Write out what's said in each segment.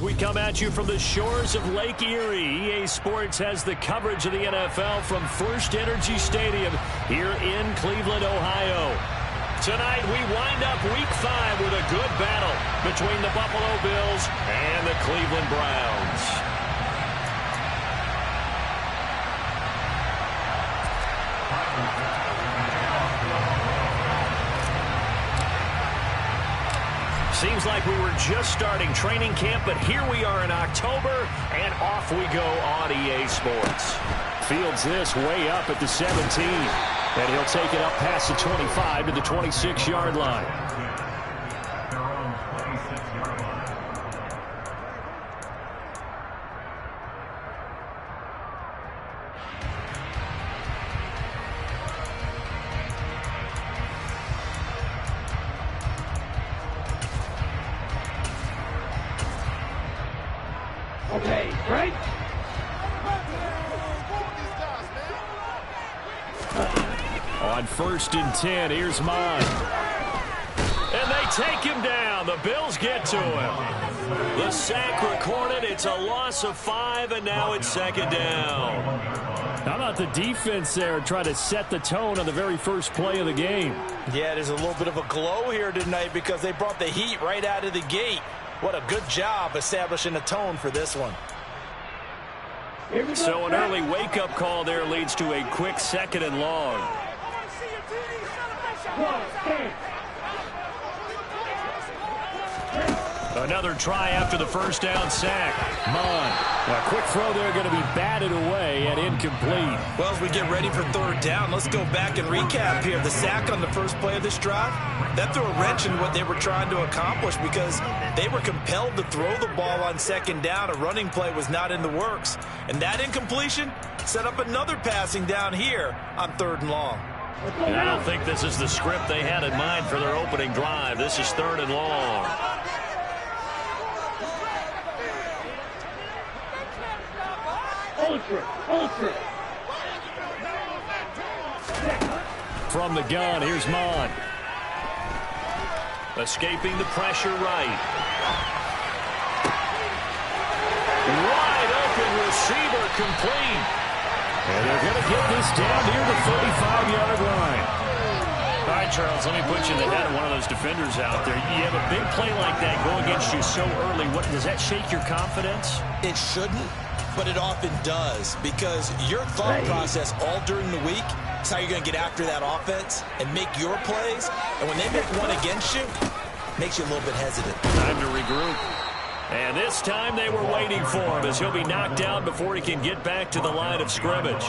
we come at you from the shores of Lake Erie. EA Sports has the coverage of the NFL from First Energy Stadium here in Cleveland, Ohio. Tonight, we wind up Week 5 with a good battle between the Buffalo Bills and the Cleveland Browns. Seems like we were just starting training camp, but here we are in October, and off we go on EA Sports. Fields this way up at the 17, and he'll take it up past the 25 to the 26-yard line. Okay, right? On 1st and 10, here's Mond. And they take him down. The Bills get to him. The sack recorded. It's a loss of 5, and now it's 2nd down. How about the defense there trying to set the tone on the very first play of the game? Yeah, there's a little bit of a glow here tonight because they brought the heat right out of the gate. What a good job establishing a tone for this one. So an early wake-up call there leads to a quick 2nd and long. Another try after the first down sack. Mond. A quick throw there going to be batted away and incomplete. Well, as we get ready for 3rd down, let's go back and recap here. The sack on the first play of this drive, that threw a wrench in what they were trying to accomplish because they were compelled to throw the ball on 2nd down. A running play was not in the works. And that incompletion set up another passing down here on 3rd and long. And I don't think this is the script they had in mind for their opening drive. This is 3rd and long. Ultra. From the gun, here's Mond. Escaping the pressure right. Wide open receiver complete. And they're going to get this down near the 35-yard line. All right, Charles, let me put you in the head of one of those defenders out there. You have a big play like that go against you so early. Does that shake your confidence? It shouldn't, but it often does because your thought process all during the week is how you're going to get after that offense and make your plays. And when they make one against you, it makes you a little bit hesitant. Time to regroup. And this time they were waiting for him as he'll be knocked down before he can get back to the line of scrimmage.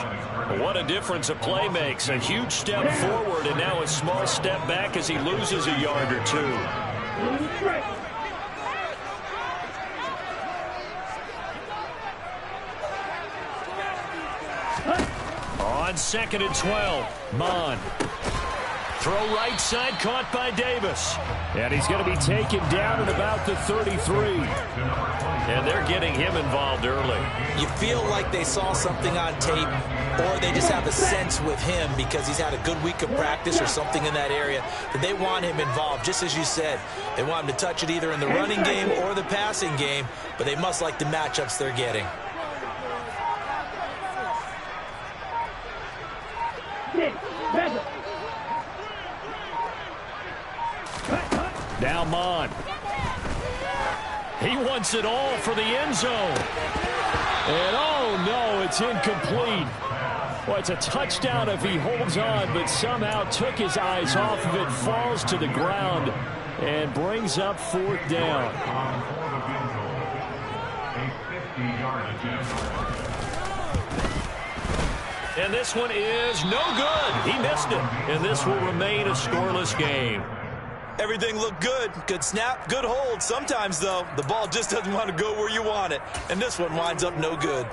What a difference a play makes. A huge step forward and now a small step back as he loses a yard or two. On 2nd and 12, Mond. Throw right side caught by Davis. And he's going to be taken down at about the 33. And they're getting him involved early. You feel like they saw something on tape or they just have a sense with him because he's had a good week of practice or something in that area that they want him involved. Just as you said, they want him to touch it either in the running game or the passing game, but they must like the matchups they're getting. Now Mond. He wants it all for the end zone. And oh no, it's incomplete. Well, it's a touchdown if he holds on, but somehow took his eyes off of it, falls to the ground, and brings up 4th down. And this one is no good. He missed it. And this will remain a scoreless game. Everything looked good. Good snap, good hold. Sometimes, though, the ball just doesn't want to go where you want it. And this one winds up no good.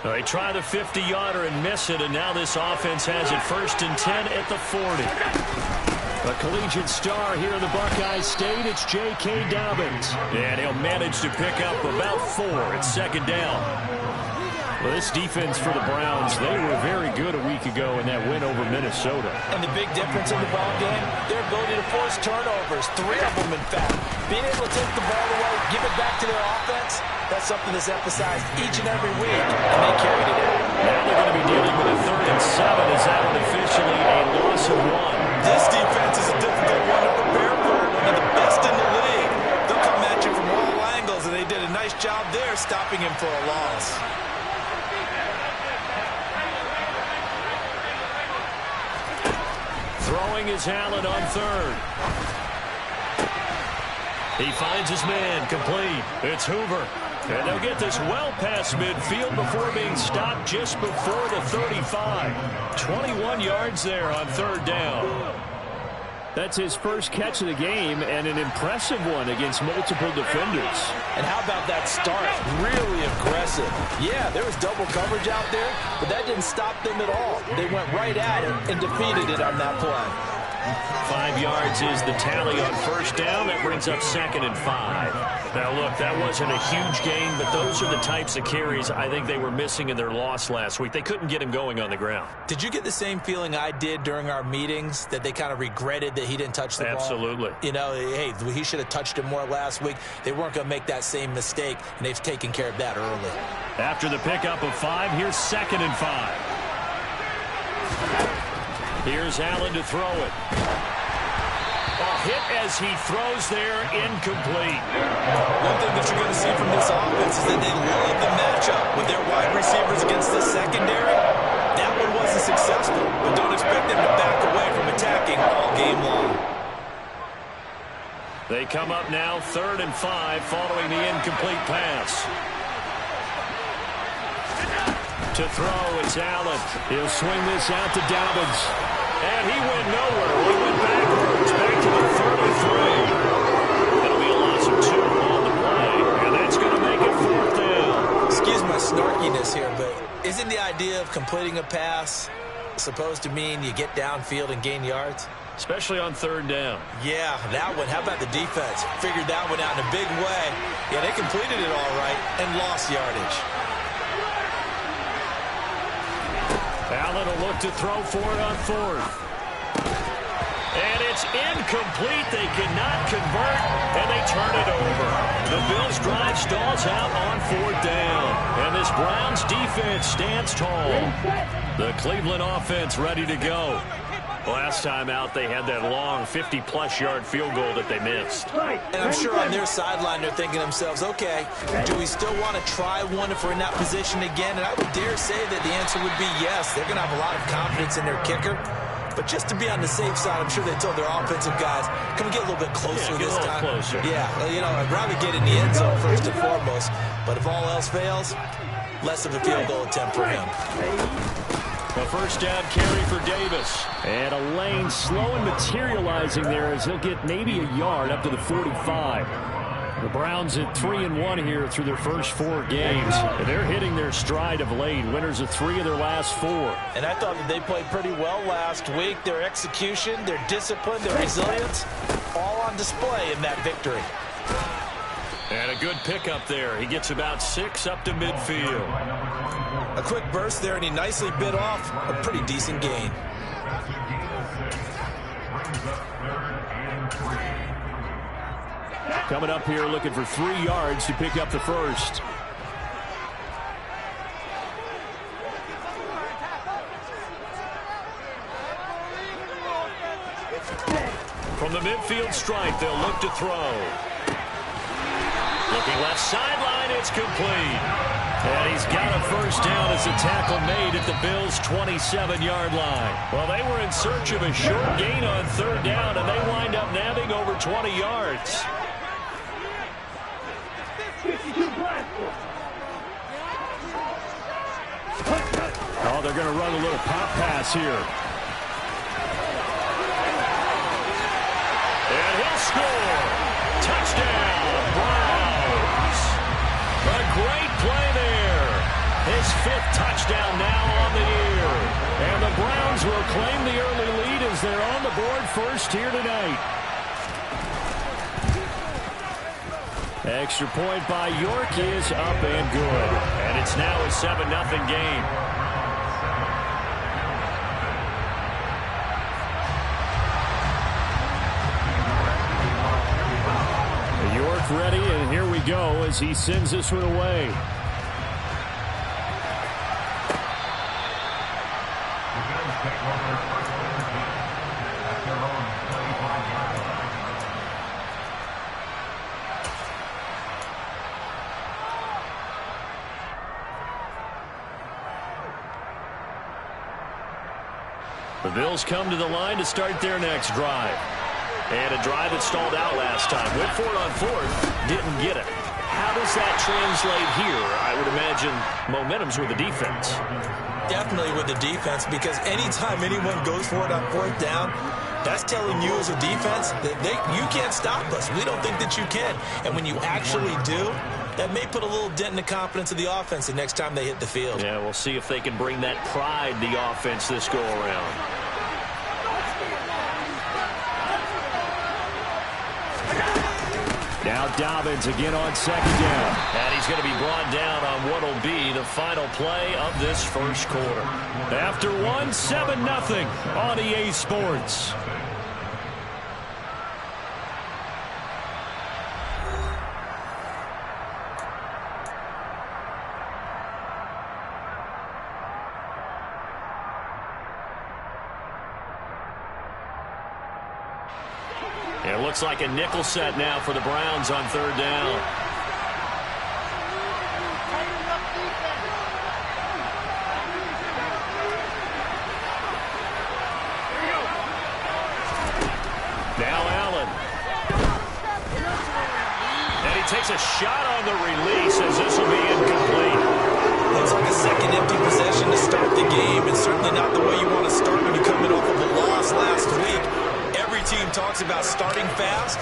They try the 50-yarder and miss it, and now this offense has it 1st and 10 at the 40. A collegiate star here in the Buckeye State, it's J.K. Dobbins. And he'll manage to pick up about 4 at second down. Well, this defense for the Browns, they were very good a week ago in that win over Minnesota. And the big difference in the ball game, their ability to force turnovers, 3 of them in fact. Being able to take the ball away, give it back to their offense, that's something that's emphasized each and every week, and they carried it out. Now they're going to be dealing with a 3rd and 7 as that one officially a loss of 1. This defense is a difficult one to prepare for. One of the best in the league. They'll come at you from all angles, and they did a nice job there stopping him for a loss. Throwing is Allen on 3rd. He finds his man, complete. It's Hoover. And they'll get this well past midfield before being stopped just before the 35. 21 yards there on 3rd down. That's his first catch of the game, and an impressive one against multiple defenders. And how about that start? Really aggressive. Yeah, there was double coverage out there, but that didn't stop them at all. They went right at it and defeated it on that play. 5 yards is the tally on 1st down. That brings up 2nd and 5. Now, look, that wasn't a huge gain, but those are the types of carries I think they were missing in their loss last week. They couldn't get him going on the ground. Did you get the same feeling I did during our meetings, that they kind of regretted that he didn't touch the ball? Absolutely. You know, hey, he should have touched it more last week. They weren't going to make that same mistake, and they've taken care of that early. After the pickup of 5, here's 2nd and 5. Here's Allen to throw it. A hit as he throws there, incomplete. One thing that you're going to see from this offense is that they love the matchup with their wide receivers against the secondary. That one wasn't successful, but don't expect them to back away from attacking all game long. They come up now 3rd and 5 following the incomplete pass. To throw, it's Allen. He'll swing this out to Dobbins. And he went nowhere. He went backwards, back to the 33. That'll be a loss of 2 on the play, and that's going to make it 4th down. Excuse my snarkiness here, but isn't the idea of completing a pass supposed to mean you get downfield and gain yards? Especially on 3rd down. Yeah, that one. How about the defense? Figured that one out in a big way. Yeah, they completed it all right and lost yardage. Allen will look to throw for it on 4th. And it's incomplete. They cannot convert, and they turn it over. The Bills' drive stalls out on 4th down. And this Browns defense stands tall. The Cleveland offense ready to go. Last time out, they had that long 50-plus yard field goal that they missed. And I'm sure on their sideline, they're thinking to themselves, okay, do we still want to try one if we're in that position again? And I would dare say that the answer would be yes. They're going to have a lot of confidence in their kicker. But just to be on the safe side, I'm sure they told their offensive guys, can we get a little bit closer this time? Closer. Yeah, you know, I'd rather get in the end zone first and foremost. But if all else fails, less of a field goal attempt for him. A 1st down carry for Davis. And a lane slow and materializing there as he'll get maybe a yard up to the 45. The Browns at 3-1 here through their first 4 games. And they're hitting their stride of late. Winners of 3 of their last 4. And I thought that they played pretty well last week. Their execution, their discipline, their resilience, all on display in that victory. And a good pickup there. He gets about 6 up to midfield. A quick burst there, and he nicely bit off a pretty decent gain. Coming up here looking for 3 yards to pick up the first. From the midfield stripe, they'll look to throw. Looking left sideline, it's complete. And he's got a 1st down as a tackle made at the Bills' 27-yard line. Well, they were in search of a short gain on 3rd down, and they wind up nabbing over 20 yards. Oh, they're going to run a little pop pass here. And he'll score. Touchdown, Browns. A great play there. His 5th touchdown now on the year. And the Browns will claim the early lead as Bills, they're on the board first here tonight. Extra point by York is up and good. And it's now a 7-0 game. York ready, and here we go as he sends this one away. The Bills come to the line to start their next drive. And a drive that stalled out last time. Went for it on fourth, didn't get it. How does that translate here? I would imagine momentum's with the defense. Definitely with the defense, because anytime anyone goes for it on fourth down, that's telling you as a defense that you can't stop us. We don't think that you can. And when you actually do, that may put a little dent in the confidence of the offense the next time they hit the field. Yeah, we'll see if they can bring that pride to the offense this go around. Now Dobbins again on second down. And he's going to be brought down on what will be the final play of this first quarter. After one, 7-0 on EA Sports. It looks like a nickel set now for the Browns on third down. Now Allen. And he takes a shot on the release as this will be incomplete. Looks like a second empty possession to start the game, and certainly not the way you want to start when you come in off of a loss last week. Every team talks about starting fast.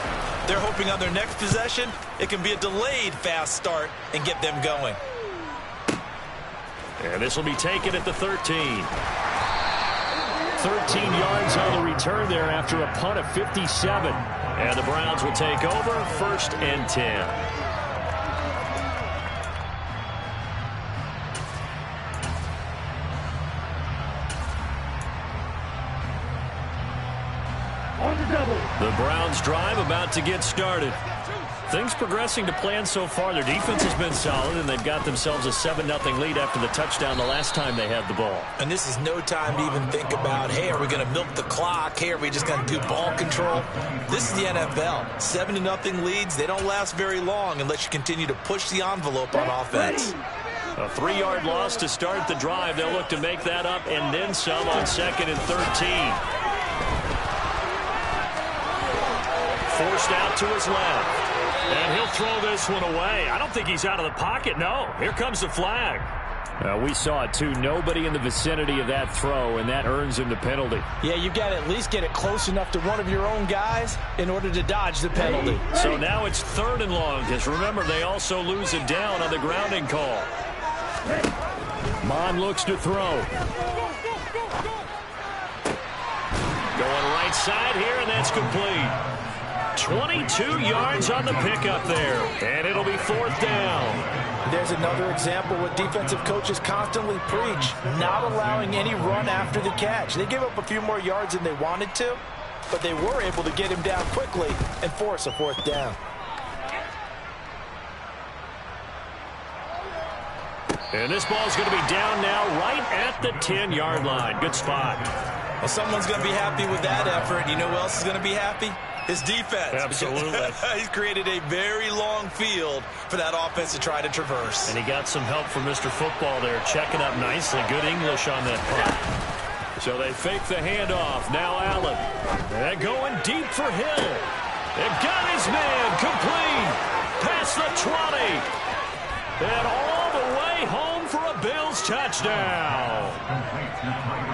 They're hoping on their next possession, it can be a delayed fast start and get them going. And this will be taken at the 13. 13 yards on the return there after a punt of 57. And the Browns will take over, 1st and 10. The Browns drive about to get started. Things progressing to plan so far. Their defense has been solid, and they've got themselves a 7-0 lead after the touchdown the last time they had the ball. And this is no time to even think about, hey, are we going to milk the clock? Hey, are we just going to do ball control? This is the NFL. 7-0 leads, they don't last very long unless you continue to push the envelope on offense. A 3-yard loss to start the drive. They'll look to make that up and then some on 2nd and 13. Forced out to his left. And he'll throw this one away. I don't think he's out of the pocket. No. Here comes the flag. We saw it, too. Nobody in the vicinity of that throw, and that earns him the penalty. Yeah, you've got to at least get it close enough to one of your own guys in order to dodge the penalty. So now it's 3rd and long, because remember, they also lose it down on the grounding call. Mon looks to throw. Going right side here, and that's complete. 22 yards on the pickup there, and it'll be 4th down. There's another example what defensive coaches constantly preach, not allowing any run after the catch. They gave up a few more yards than they wanted to, but they were able to get him down quickly and force a 4th down. And this ball's going to be down now right at the 10-yard line. Good spot. Well, someone's going to be happy with that effort. You know who else is going to be happy? His defense. Absolutely. He's created a very long field for that offense to try to traverse. And he got some help from Mr. Football there, checking up nicely. Good English on that punt. So they fake the handoff. Now Allen. And going deep for Hill. It got his man complete. Past the 20. And all the way home for a Bills touchdown.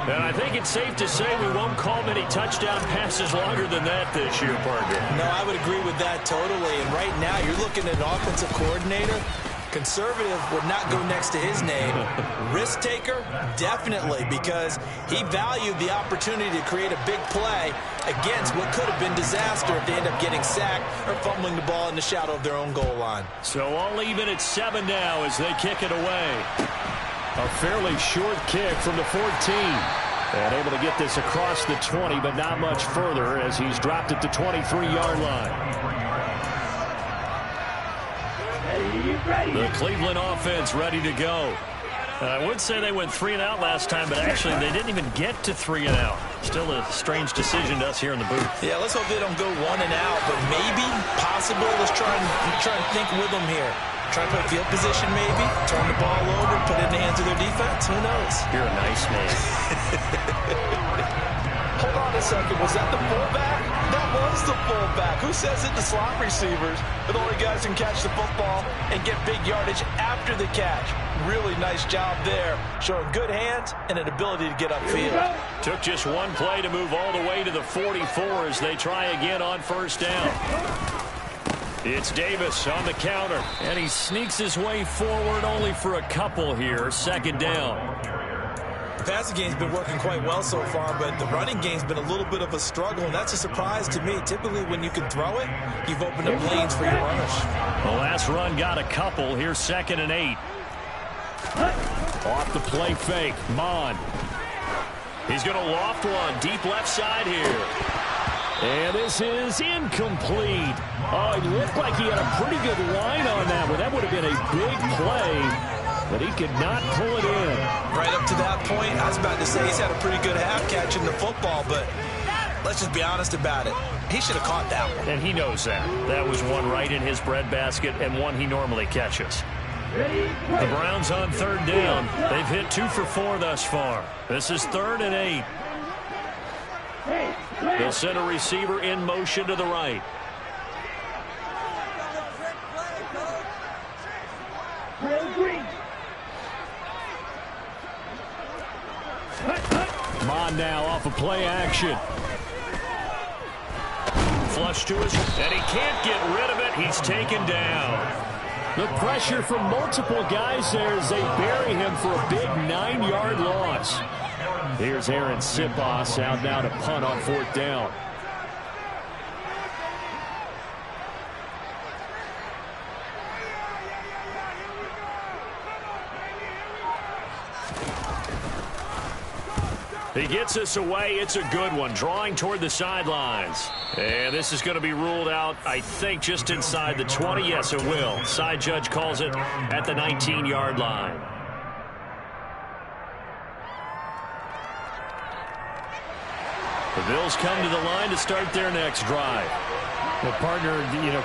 And I think it's safe to say we won't call many touchdown passes longer than that this year, partner. No, I would agree with that totally. And right now, you're looking at an offensive coordinator Conservative would not go next to his name. Risk taker, definitely, because he valued the opportunity to create a big play against what could have been disaster if they end up getting sacked or fumbling the ball in the shadow of their own goal line. So all even at 7 now as they kick it away. A fairly short kick from the 14. And able to get this across the 20, but not much further as he's dropped it to 23-yard line. The Cleveland offense ready to go. I would say they went 3 and out last time, but actually they didn't even get to 3 and out. Still a strange decision to us here in the booth. Yeah, let's hope they don't go 1 and out, but maybe, possible. Let's try and think with them here. Try to play field position maybe, turn the ball over, put it in the hands of their defense. Who knows? You're a nice man. Hold on a second. Was that the fullback? That was the fullback. Who says it? The slot receivers are the only guys who can catch the football and get big yardage after the catch. Really nice job there, showing good hands and an ability to get upfield. Took just one play to move all the way to the 44 as they try again on first down. It's Davis on the counter, and he sneaks his way forward only for a couple here. Second down. The passing game's been working quite well so far, but the running game's been a little bit of a struggle, and that's a surprise to me. Typically, when you can throw it, you've opened up lanes for your runners. The last run got a couple. Here's 2nd and 8. Off the play fake, Mon. He's going to loft one deep left side here. And this is incomplete. Oh, it looked like he had a pretty good line on that one. That would have been a big play, but he could not pull it in. Right up to that point, I was about to say he's had a pretty good half catching the football, but let's just be honest about it. He should have caught that one. And he knows that. That was one right in his breadbasket and one he normally catches. The Browns on 3rd down. They've hit 2 for 4 thus far. This is 3rd and 8. They'll send a receiver in motion to the right. Mon now off of play action. Flush to his, and he can't get rid of it. He's taken down. The pressure from multiple guys there as they bury him for a big 9-yard loss. Here's Aaron Sipos out now to punt on 4th down. He gets us away. It's a good one. Drawing toward the sidelines. And this is going to be ruled out, I think, just inside the 20. Yes, it will. Side judge calls it at the 19-yard line. The Bills come to the line to start their next drive. Well, partner,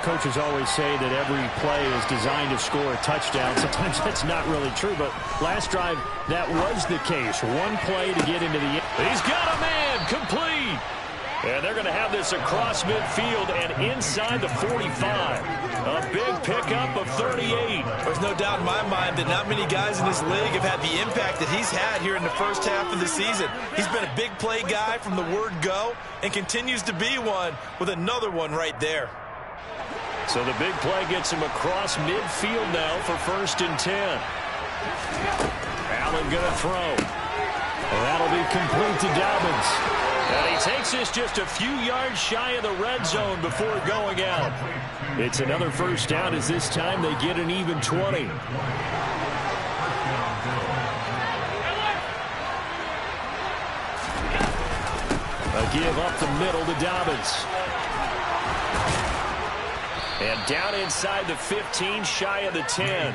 coaches always say that every play is designed to score a touchdown. Sometimes that's not really true, but last drive, that was the case. One play to get into the end. He's got a man, complete. And they're going to have this across midfield and inside the 45. A big pickup of 38. There's no doubt in my mind that not many guys in this league have had the impact that he's had here in the first half of the season. He's been a big play guy from the word go and continues to be one with another one right there. So the big play gets him across midfield now for 1st and 10. Allen going to throw. And that'll be complete to Dobbins. And he takes this just a few yards shy of the red zone before going out. It's another 1st down as this time they get an even 20. A give up the middle to Dobbins. And down inside the 15, shy of the 10.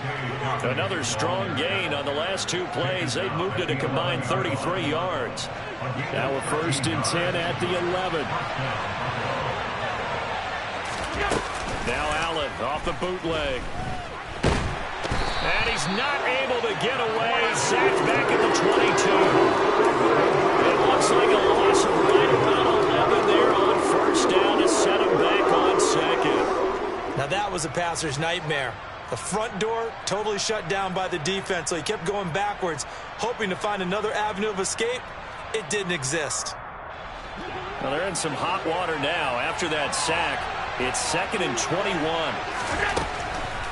Another strong gain on the last 2 plays. They've moved it a combined 33 yards. Now a 1st and 10 at the 11. Now Allen off the bootleg. And he's not able to get away. Sacked back at the 22. It looks like a loss of right about 11 there on 1st down to set him back on 2nd. Now that was a passer's nightmare. The front door totally shut down by the defense, so he kept going backwards, hoping to find another avenue of escape. It didn't exist. Well, they're in some hot water now. After that sack, it's 2nd and 21.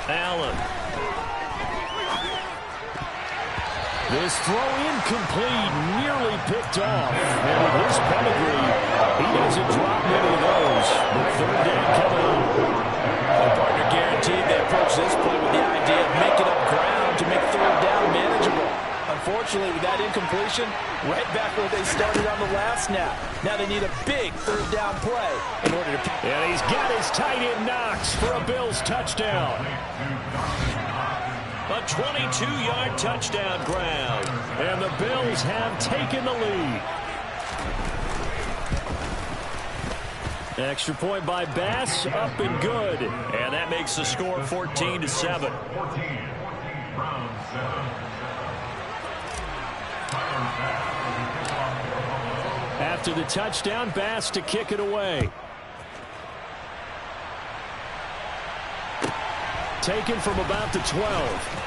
Allen. This throw incomplete, nearly picked off. And with his pedigree, he doesn't drop many of those. But third down coming up. The partner guaranteed they approach this play with the idea of making up ground to make third down manageable. Unfortunately, with that incompletion, right back where they started on the last snap. Now they need a big third down play in order to... And he's got his tight end Knox for a Bills touchdown. A 22-yard touchdown grab. And the Bills have taken the lead. Extra point by Bass, up and good. And that makes the score 14-7. After the touchdown, Bass to kick it away. Taken from about the 12.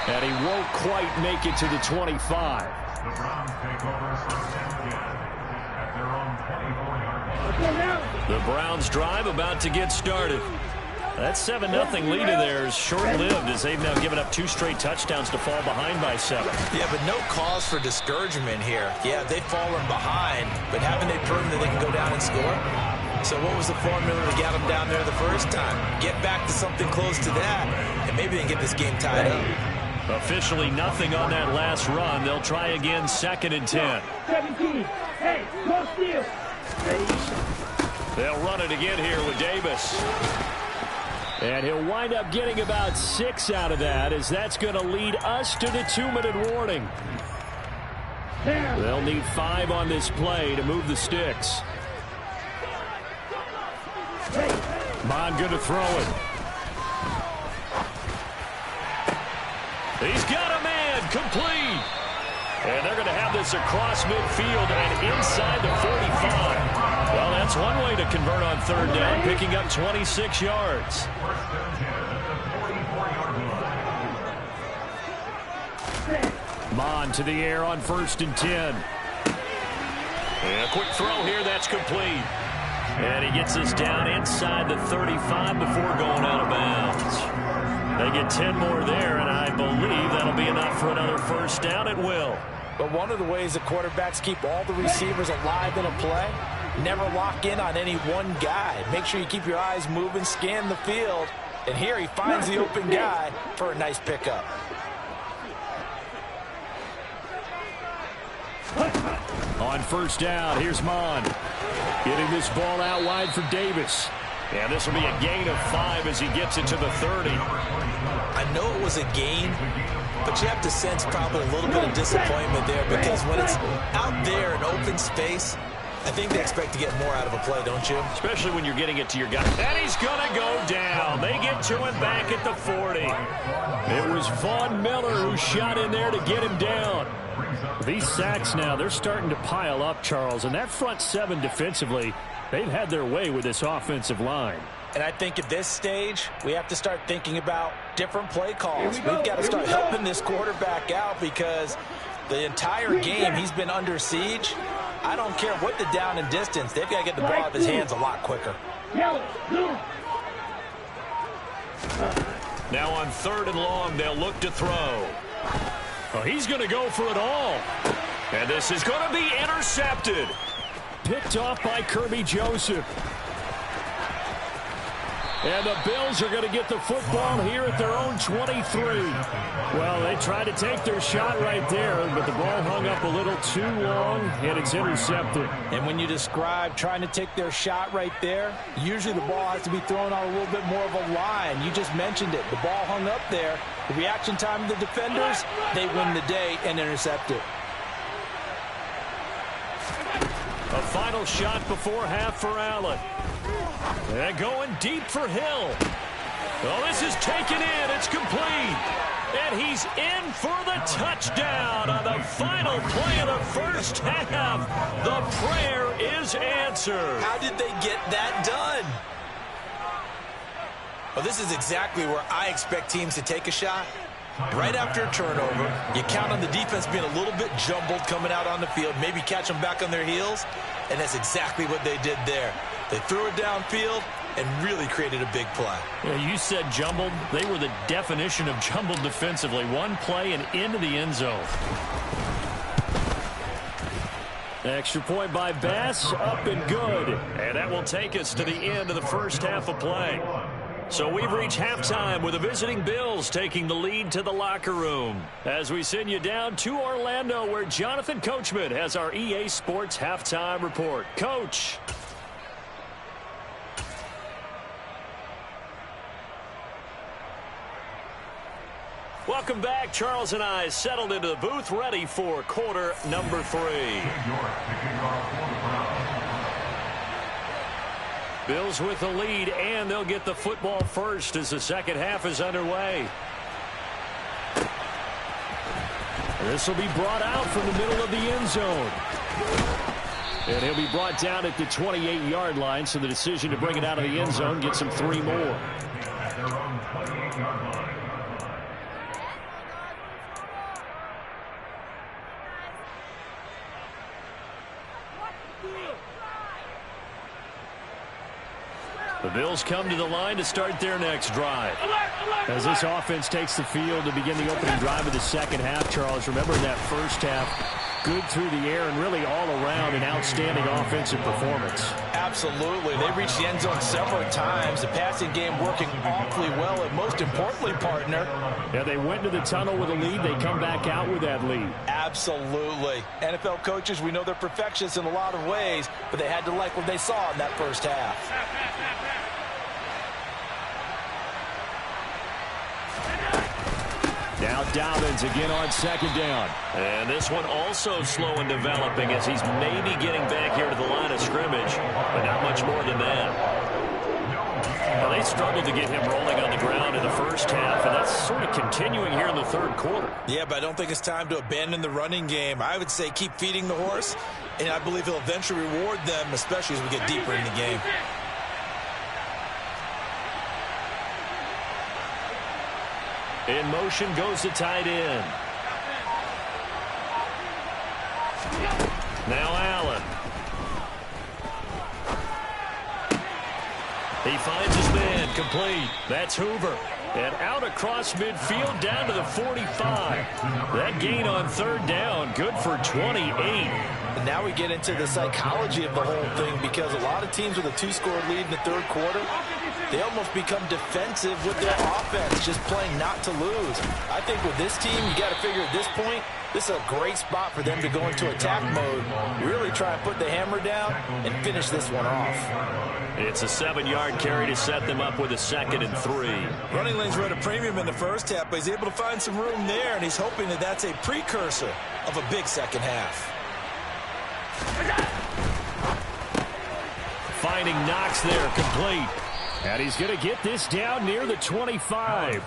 And he won't quite make it to the 25. The Browns take over first and 10 at their own 24-yard line. The Browns drive about to get started. That 7-0 lead of theirs short-lived as they've now given up 2 straight touchdowns to fall behind by 7. Yeah, but no cause for discouragement here. Yeah, they've fallen behind, but haven't they proven that they can go down and score? So what was the formula to get them down there the first time? Get back to something close to that, and maybe they can get this game tied up. Officially nothing on that last run. They'll try again, 2nd and 10. 17. Hey, no steal. They'll run it again here with Davis. And he'll wind up getting about 6 out of that, as that's going to lead us to the 2-minute warning. They'll need 5 on this play to move the sticks. Bond good to throw it. He's got a man, complete. And they're going to have this across midfield and inside the 45. Well, that's one way to convert on third down, picking up 26 yards. Bond to the air on 1st and 10. And a quick throw here, that's complete. And he gets us down inside the 35 before going out of bounds. They get 10 more there, and I believe that'll be enough for another first down. It will. But one of the ways the quarterbacks keep all the receivers alive in a play, never lock in on any one guy. Make sure you keep your eyes moving, scan the field. And here he finds the open guy for a nice pickup. On first down, here's Mon. Getting this ball out wide for Davis. And this will be a gain of 5 as he gets it to the 30. I know it was a gain, but you have to sense probably a little bit of disappointment there, because when it's out there in open space, I think they expect to get more out of a play, don't you? Especially when you're getting it to your guy. And he's going to go down. They get to him back at the 40. It was Von Miller who shot in there to get him down. These sacks now, they're starting to pile up, Charles. And that front 7 defensively, they've had their way with this offensive line. And I think at this stage, we have to start thinking about different play calls. We've got to start helping this quarterback out, because the entire game he's been under siege. I don't care what the down and distance. They've got to get the ball out of his hands a lot quicker. Now on 3rd and long, they'll look to throw. Well, he's going to go for it all. And this is going to be intercepted. Picked off by Kirby Joseph. And the Bills are going to get the football here at their own 23. Well, they tried to take their shot right there, but the ball hung up a little too long, and it's intercepted. And when you describe trying to take their shot right there, usually the ball has to be thrown on a little bit more of a line. You just mentioned it. The ball hung up there. The reaction time of the defenders, they win the day and intercept it. A final shot before half for Allen. And going deep for Hill. Well, this is taken in. It's complete. And he's in for the touchdown on the final play of the first half. The prayer is answered. How did they get that done? Well, this is exactly where I expect teams to take a shot. Right after a turnover, you count on the defense being a little bit jumbled coming out on the field, maybe catch them back on their heels, and that's exactly what they did there. They threw it downfield, and really created a big play. Yeah, you said jumbled. They were the definition of jumbled defensively. One play and into the end zone. Extra point by Bass, up and good. And that will take us to the end of the first half of play. So we've reached halftime with the visiting Bills taking the lead to the locker room. As we send you down to Orlando, where Jonathan Coachman has our EA Sports halftime report. Coach. Welcome back. Charles and I settled into the booth, ready for quarter number 3. Bills with the lead, and they'll get the football first as the second half is underway. This will be brought out from the middle of the end zone. And he'll be brought down at the 28-yard line, so the decision to bring it out of the end zone gets him 3 more. The Bills come to the line to start their next drive. As this offense takes the field to begin the opening drive of the second half, Charles, remember in that first half, good through the air and really all around an outstanding offensive performance. Absolutely. They reached the end zone several times. The passing game working awfully well, and most importantly, partner. Yeah, they went to the tunnel with a lead. They come back out with that lead. Absolutely. NFL coaches, we know they're perfectionists in a lot of ways, but they had to like what they saw in that first half. Now Dobbins again on second down. And this one also slow in developing as he's maybe getting back here to the line of scrimmage, but not much more than that. Well, they struggled to get him rolling on the ground in the first half, and that's sort of continuing here in the third quarter. Yeah, but I don't think it's time to abandon the running game. I would say keep feeding the horse, and I believe he'll eventually reward them, especially as we get deeper in the game. In motion goes the tight end. Now Allen. He finds his man, complete. That's Hoover. And out across midfield down to the 45. That gain on third down, good for 28. And now we get into the psychology of the whole thing, because a lot of teams with a 2-score lead in the third quarter, they almost become defensive with their offense, just playing not to lose. I think with this team, you got to figure at this point, this is a great spot for them to go into attack mode, really try and put the hammer down and finish this one off. It's a 7-yard carry to set them up with a 2nd and 3. Running lanes were at a premium in the first half, but he's able to find some room there, and he's hoping that that's a precursor of a big second half. Finding Knox there, complete. And he's going to get this down near the 25.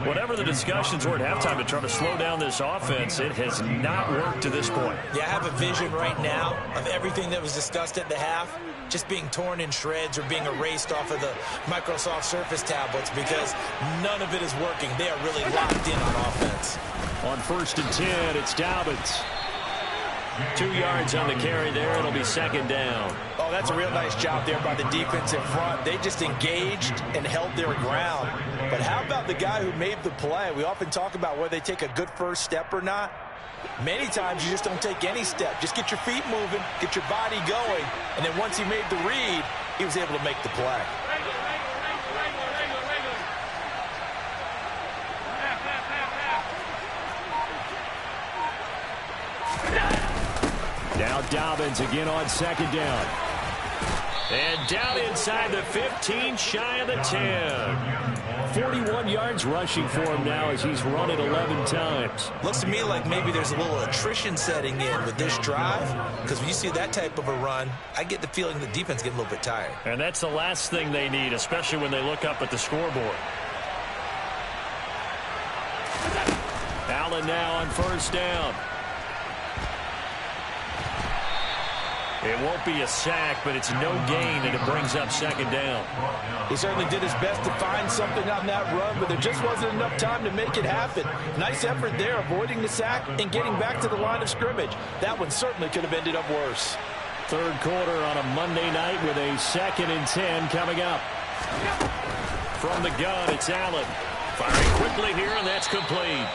Whatever the discussions were at halftime to try to slow down this offense, it has not worked to this point. Yeah, I have a vision right now of everything that was discussed at the half just being torn in shreds or being erased off of the Microsoft Surface tablets, because none of it is working. They are really locked in on offense. On 1st and 10, it's Dobbins. 2 yards on the carry there. It'll be 2nd down. Oh, that's a real nice job there by the defense in front. They just engaged and held their ground. But how about the guy who made the play? We often talk about whether they take a good first step or not. Many times you just don't take any step. Just get your feet moving, get your body going, and then once he made the read, he was able to make the play. Now Dobbins again on 2nd down. And down inside the 15, shy of the 10. 41 yards rushing for him now as he's run it 11 times. Looks to me like maybe there's a little attrition setting in with this drive, because when you see that type of a run, I get the feeling the defense getting a little bit tired. And that's the last thing they need, especially when they look up at the scoreboard. Allen now on 1st down. It won't be a sack, but it's no gain, and it brings up 2nd down. He certainly did his best to find something on that run, but there just wasn't enough time to make it happen. Nice effort there, avoiding the sack and getting back to the line of scrimmage. That one certainly could have ended up worse. Third quarter on a Monday night with a 2nd and 10 coming up. From the gun, it's Allen. Firing quickly here, and that's complete.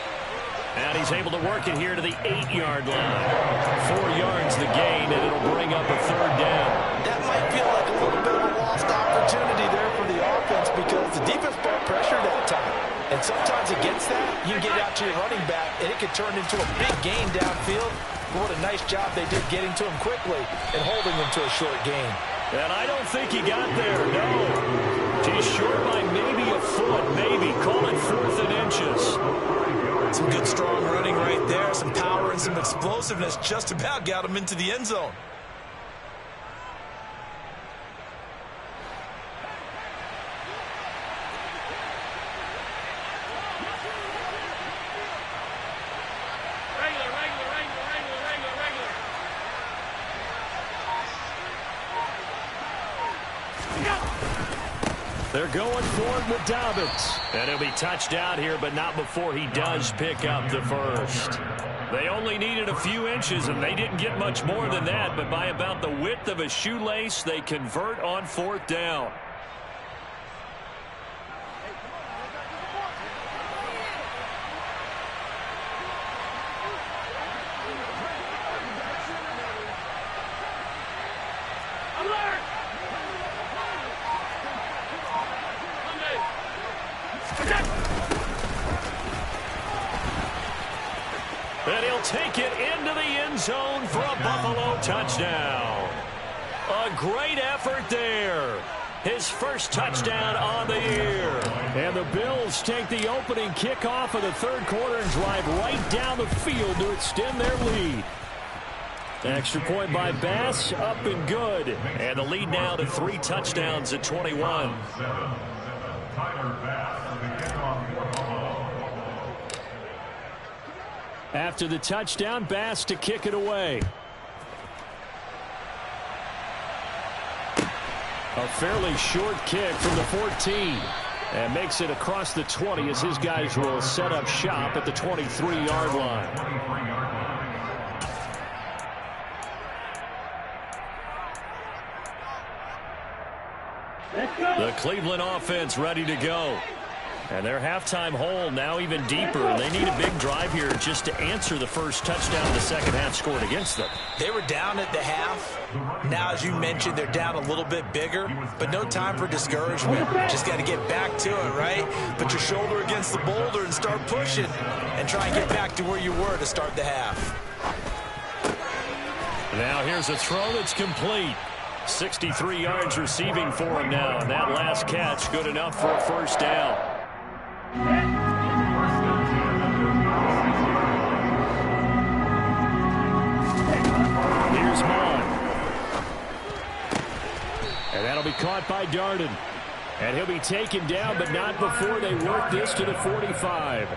And he's able to work it here to the 8-yard line. 4 yards the gain, and it'll bring up a 3rd down. That might feel like a little bit of a lost opportunity there for the offense because the defense brought pressure that time. And sometimes against that, you can get out to your running back, and it can turn into a big gain downfield. But what a nice job they did getting to him quickly and holding him to a short gain. And I don't think he got there, no. He's short by maybe a foot, maybe. Call it 4th and inches. Some good strong running right there. Some power and some explosiveness just about got him into the end zone. They're going for it with Dobbins. And he'll be touched out here, but not before he does pick up the first. They only needed a few inches, and they didn't get much more than that. But by about the width of a shoelace, they convert on 4th down. And he'll take it into the end zone for a Buffalo touchdown. A great effort there. His first touchdown on the year. And the Bills take the opening kickoff of the 3rd quarter and drive right down the field to extend their lead. Extra point by Bass, up and good. And the lead now to 3 touchdowns at 21. After the touchdown, Bass to kick it away. A fairly short kick from the 14. And makes it across the 20 as his guys will set up shop at the 23-yard line. The Cleveland offense ready to go. And their halftime hole now even deeper. And they need a big drive here just to answer the first touchdown the second half scored against them. They were down at the half. Now, as you mentioned, they're down a little bit bigger. But no time for discouragement. Just got to get back to it, right? Put your shoulder against the boulder and start pushing. And try and get back to where you were to start the half. Now here's a throw that's complete. 63 yards receiving for him now. And that last catch good enough for a first down. Here's Mon. And that'll be caught by Darden. And he'll be taken down, but not before they work this to the 45.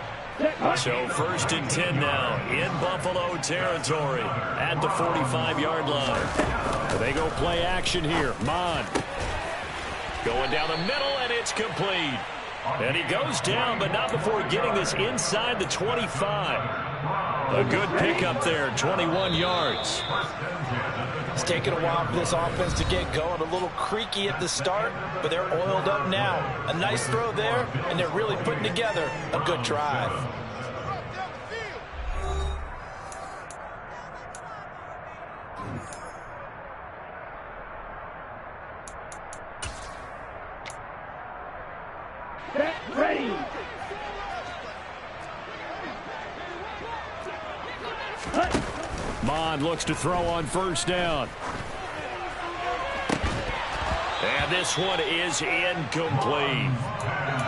So 1st and 10 now in Buffalo territory at the 45-yard line. They go play action here. Mon going down the middle, and it's complete. And he goes down, but not before getting this inside the 25. A good pickup there, 21 yards. It's taken a while for this offense to get going. A little creaky at the start, but they're oiled up now. A nice throw there, and they're really putting together a good drive. Ready. Mon looks to throw on first down. And this one is incomplete.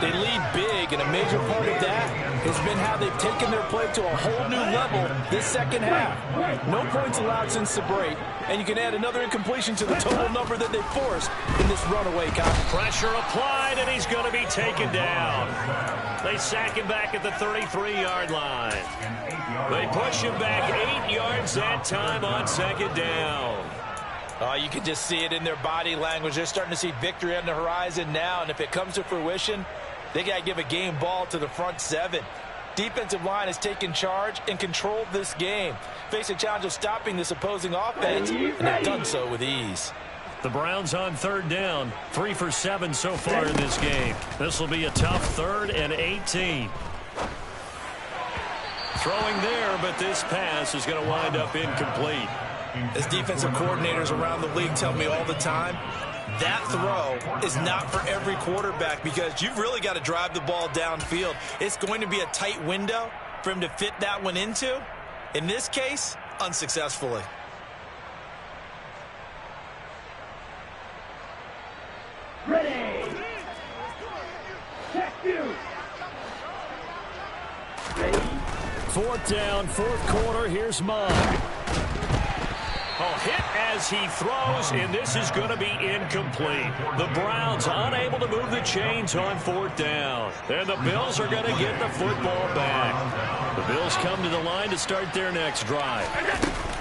They lead big, and a major part of that has been how they've taken their play to a whole new level this second half. No points allowed since the break, and you can add another incompletion to the total number that they forced in this runaway contest. Pressure applied, and he's going to be taken down. They sack him back at the 33-yard line. They push him back 8 yards that time on second down. Oh, you can just see it in their body language. They're starting to see victory on the horizon now, and if it comes to fruition, they got to give a game ball to the front 7. defensive line has taken charge and controlled this game. Face a challenge of stopping this opposing offense, and they've done so with ease. The Browns on third down, 3 for 7 so far in this game. This will be a tough 3rd and 18. Throwing there, but this pass is going to wind up incomplete. As defensive coordinators around the league tell me all the time, that throw is not for every quarterback because you've really got to drive the ball downfield. It's going to be a tight window for him to fit that one into. In this case, unsuccessfully. Ready. Check you. Ready. 4th down, 4th quarter. Here's Mond. Oh, hit as he throws, and this is going to be incomplete. The Browns unable to move the chains on 4th down. And the Bills are going to get the football back. The Bills come to the line to start their next drive.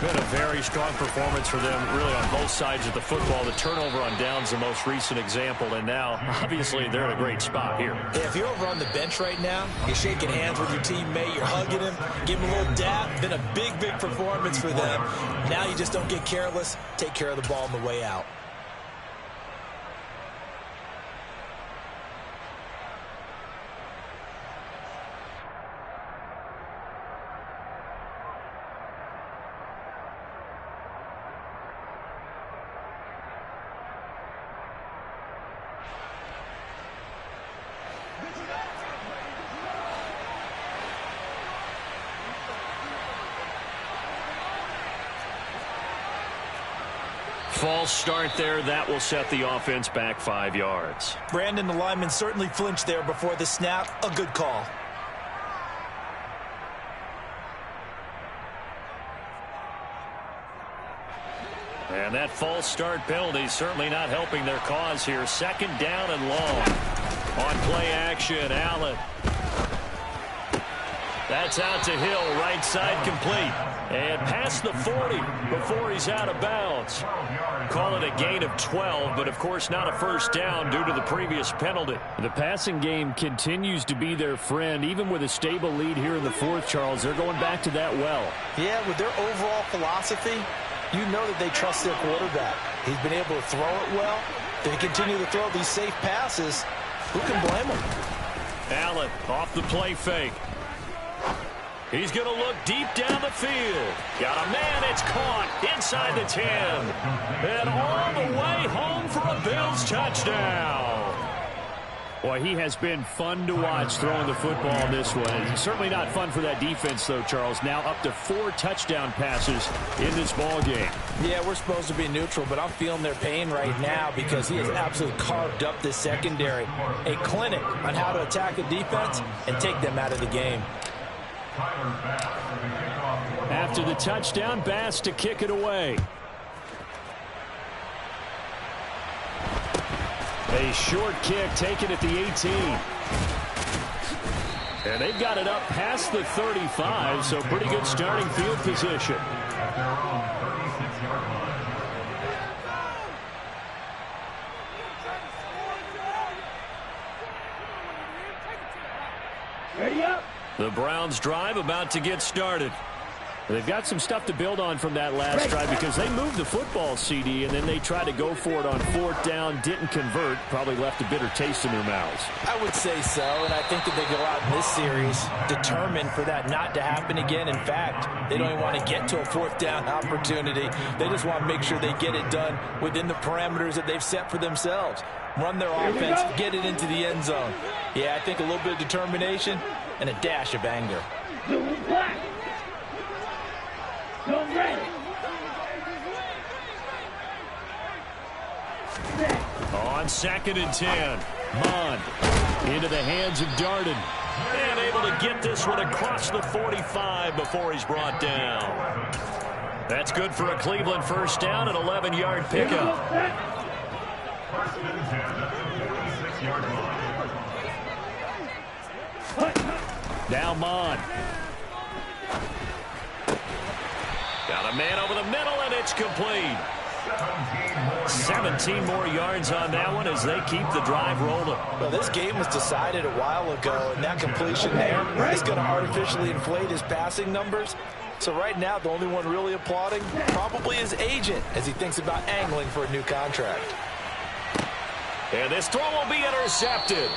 Been a very strong performance for them, really, on both sides of the football. The turnover on downs the most recent example, and now, obviously, they're in a great spot here. Yeah, if you're over on the bench right now, you're shaking hands with your teammate, you're hugging him, giving him a little dap. Been a big, big performance for them. Now you just don't get careless. Take care of the ball on the way out. False start there. That will set the offense back 5 yards. Brandon, the lineman, certainly flinched there before the snap. A good call. And that false start penalty certainly not helping their cause here. 2nd down and long. On play action, Allen. That's out to Hill, right side complete. And past the 40 before he's out of bounds. Call it a gain of 12, but of course not a first down due to the previous penalty. The passing game continues to be their friend, even with a stable lead here in the 4th, Charles. They're going back to that well. Yeah, with their overall philosophy, you know that they trust their quarterback. He's been able to throw it well. They continue to throw these safe passes. Who can blame them? Allen off the play fake. He's going to look deep down the field. Got a man. It's caught inside the 10. And all the way home for a Bills touchdown. Boy, he has been fun to watch throwing the football this one. It's certainly not fun for that defense, though, Charles. Now up to 4 touchdown passes in this ball game. Yeah, we're supposed to be neutral, but I'm feeling their pain right now because he has absolutely carved up this secondary. A clinic on how to attack a defense and take them out of the game. After the touchdown, Bass to kick it away. A short kick taken at the 18. And they've got it up past the 35, so pretty good starting field position. Ready up. The Browns drive about to get started. They've got some stuff to build on from that last drive because they moved the football, CD, and then they tried to go for it on 4th down, didn't convert, probably left a bitter taste in their mouths. I would say so, and I think that they go out in this series determined for that not to happen again. In fact, they don't even want to get to a 4th down opportunity. They just want to make sure they get it done within the parameters that they've set for themselves. Run their offense, get it into the end zone. Yeah, I think a little bit of determination and a dash of anger. Blue black. Go red. On 2nd and 10, Mond into the hands of Darden. And able to get this one across the 45 before he's brought down. That's good for a Cleveland first down, an 11-yard pickup. Now Mond. Got a man over the middle, and it's complete. 17 more yards on that one as they keep the drive rolling. Well, this game was decided a while ago, and that completion there is going to artificially inflate his passing numbers. So right now, the only one really applauding probably his agent as he thinks about angling for a new contract. And this throw will be intercepted.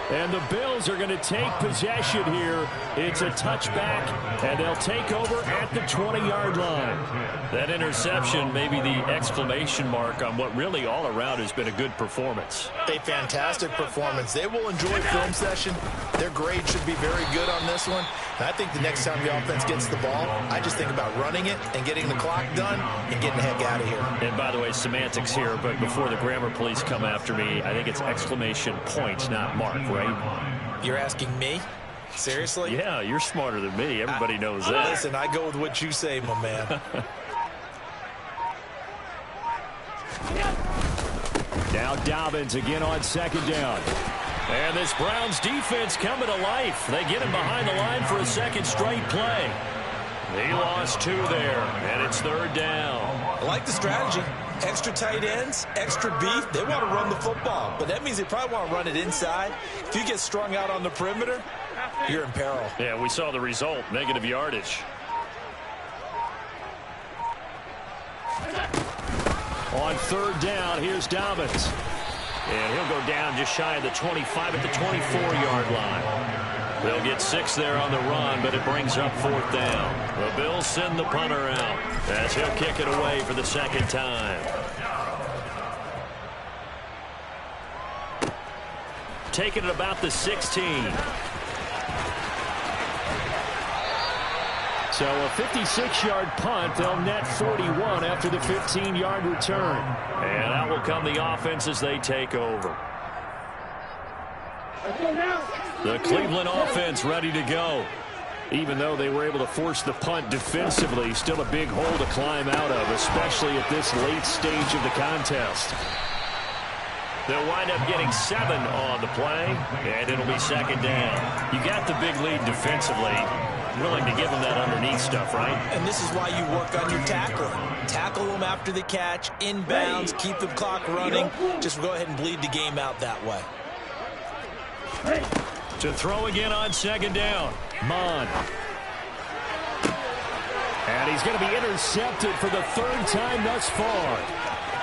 And the Bills are going to take possession here. It's a touchback, and they'll take over at the 20-yard line. That interception may be the exclamation mark on what really all around has been a good performance. A fantastic performance. They will enjoy film session. Their grade should be very good on this one. And I think the next time the offense gets the ball, I just think about running it and getting the clock done and getting the heck out of here. And by the way, semantics here, but before the grammar police come after me, I think it's exclamation point, not mark, right? You're asking me? Seriously? Yeah, you're smarter than me. Everybody knows that. Listen, I go with what you say, my man. Now Dobbins again on second down. And this Browns defense coming to life. They get him behind the line for a second straight play. He lost 2 there, and it's third down. I like the strategy. Extra tight ends, extra beef. They want to run the football, but that means they probably want to run it inside. If you get strung out on the perimeter, you're in peril. Yeah, we saw the result, negative yardage. On third down, here's Dobbins. And he'll go down just shy of the 25 at the 24-yard line. They'll get 6 there on the run, but it brings up fourth down. The Bills send the punter out as he'll kick it away for the second time. Taking it about the 16. So a 56-yard punt. They'll net 41 after the 15-yard return. And out will come the offense as they take over. The Cleveland offense ready to go. Even though they were able to force the punt defensively, still a big hole to climb out of, especially at this late stage of the contest. They'll wind up getting 7 on the play, and it'll be second down. You got the big lead defensively. Willing to give them that underneath stuff, right? And this is why you work on your tackling. Tackle them after the catch, inbounds, keep the clock running. Just go ahead and bleed the game out that way. To throw again on second down. Mon. And he's going to be intercepted for the 3rd time thus far.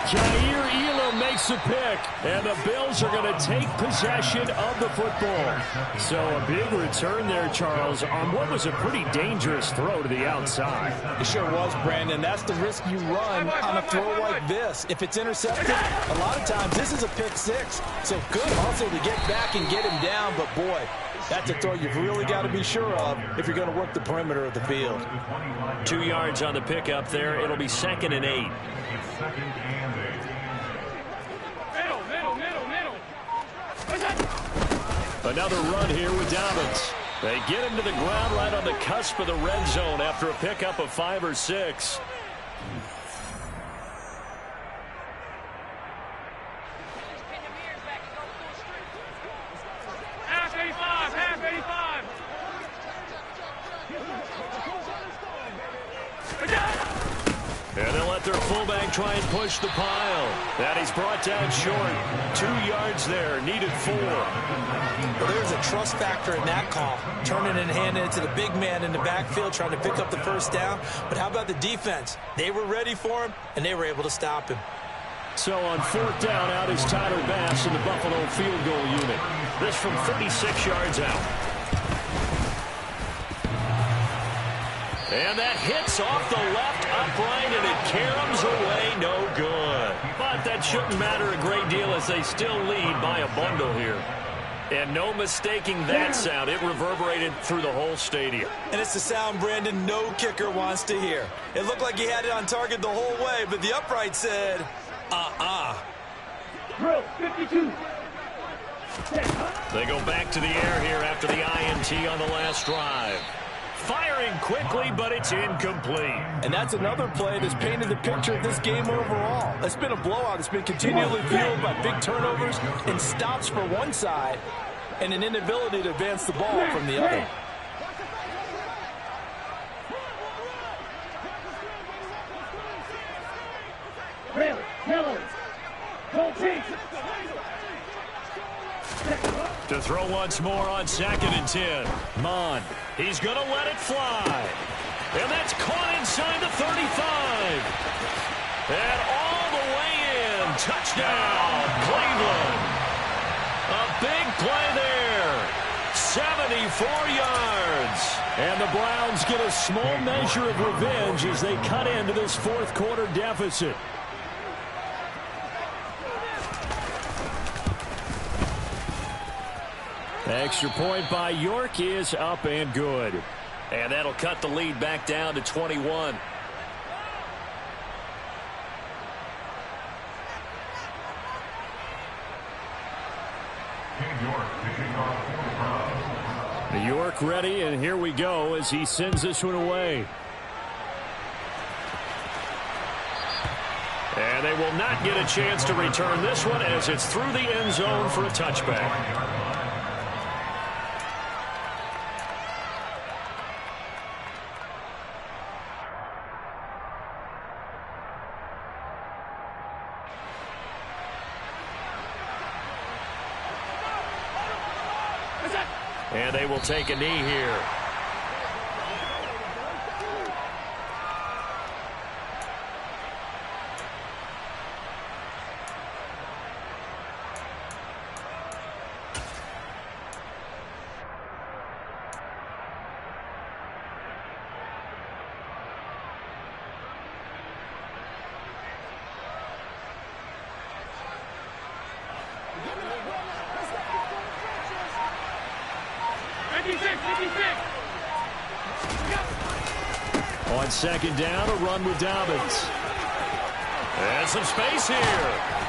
Jair Elam makes a pick, and the Bills are going to take possession of the football. So a big return there, Charles, on what was a pretty dangerous throw to the outside. It sure was, Brandon. That's the risk you run on a throw like this. If it's intercepted, a lot of times this is a pick 6. So good hustle to get back and get him down, but boy, that's a throw you've really got to be sure of if you're going to work the perimeter of the field. 2 yards on the pickup there. It'll be 2nd and 8. Another run here with Dobbins. They get him to the ground right on the cusp of the red zone after a pickup of 5 or 6. Half 85, half 85. And they'll let their fullback try and push the pile. That he's brought down short. 2 yards there, needed 4. Well, there's a trust factor in that call. Turning and handing it to the big man in the backfield, trying to pick up the first down. But how about the defense? They were ready for him, and they were able to stop him. So on 4th down, out is Tyler Bass in the Buffalo field goal unit. This from 36 yards out. And that hits off the left upright, and it caroms away, no good. But that shouldn't matter a great deal as they still lead by a bundle here. And no mistaking that sound. It reverberated through the whole stadium. And it's the sound, Brandon, no kicker wants to hear. It looked like he had it on target the whole way, but the upright said, Drill 52. They go back to the air here after the INT on the last drive. Firing quickly, but it's incomplete. And that's another play that's painted the picture of this game overall. It's been a blowout. It's been continually fueled by big turnovers and stops for one side and an inability to advance the ball from the other. To throw once more on 2nd and 10. Mon, he's going to let it fly. And that's caught inside the 35. And all the way in. Touchdown, Cleveland. A big play there. 74 yards. And the Browns get a small measure of revenge as they cut into this fourth quarter deficit. Extra point by York is up and good. And that'll cut the lead back down to 21. York ready, and here we go as he sends this one away. And they will not get a chance to return this one as it's through the end zone for a touchback. And they will take a knee here. On 2nd down, a run with Dobbins. And some space here.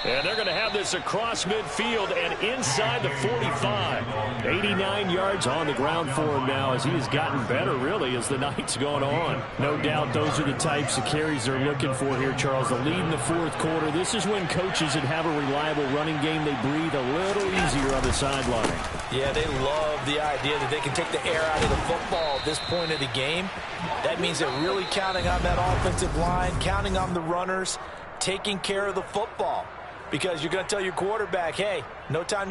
And they're going to have this across midfield and inside the 45. 89 yards on the ground for him now as he has gotten better, really, as the night's gone on. No doubt those are the types of carries they're looking for here, Charles. The lead in the fourth quarter. This is when coaches that have a reliable running game, they breathe a little easier on the sideline. Yeah, they love the idea that they can take the air out of the football at this point of the game. That means they're really counting on that offensive line, counting on the runners, taking care of the football. Because you're going to tell your quarterback, hey, no time to